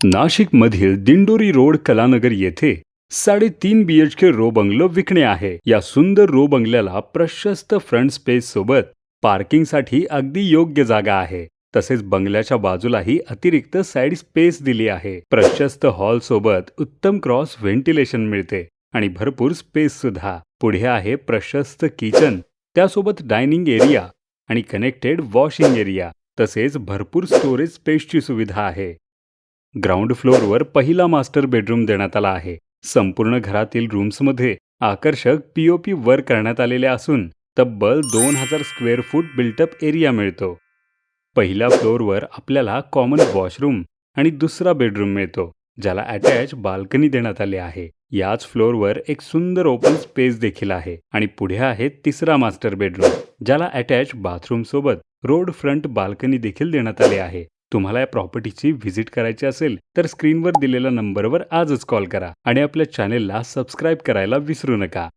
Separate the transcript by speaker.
Speaker 1: नाशिकमधील दिंडोरी रोड कलानगर येथे 3.5 BHK row bungalow विकणे आहे. या सुंदर रो बंगल्याला प्रशस्त फ्रंट स्पेस सोबत पार्किंगसाठी अगदी योग्य जागा आहे. तसेच बंगल्याच्या बाजूलाही अतिरिक्त साइड स्पेस दिली आहे. प्रशस्त हॉल सोबत उत्तम क्रॉस व्हेंटिलेशन मिळते आणि भरपूर स्पेस सुद्धा. पुढे आहे प्रशस्त किचन, त्यासोबत डायनिंग एरिया आणि कनेक्टेड वॉशिंग एरिया, तसेच भरपूर स्टोरेज स्पेसची सुविधा आहे. ग्राउंड फ्लोअरवर पहिला मास्टर बेडरूम देण्यात आला आहे. संपूर्ण घरातील रूम्समध्ये आकर्षक पीओपी वर्क करण्यात आलेले असून तब्बल 2000 स्क्वेअर फूट बिल्टअप एरिया मिळतो. पहिल्या फ्लोअरवर आपल्याला कॉमन वॉशरूम आणि दुसरा बेडरूम मिळतो, ज्याला अटॅच बाल्कनी देण्यात आली आहे. याच फ्लोअरवर एक सुंदर ओपन स्पेस देखील आहे आणि पुढे आहे तिसरा मास्टर बेडरूम, ज्याला अटॅच बाथरूम सोबत रोड फ्रंट बाल्कनी देखील देण्यात आली आहे. तुम्हाला या प्रॉपर्टीची व्हिजिट करायची असेल तर स्क्रीनवर दिलेल्या नंबरवर आजच कॉल करा आणि आपल्या चॅनेलला सबस्क्राईब करायला विसरू नका.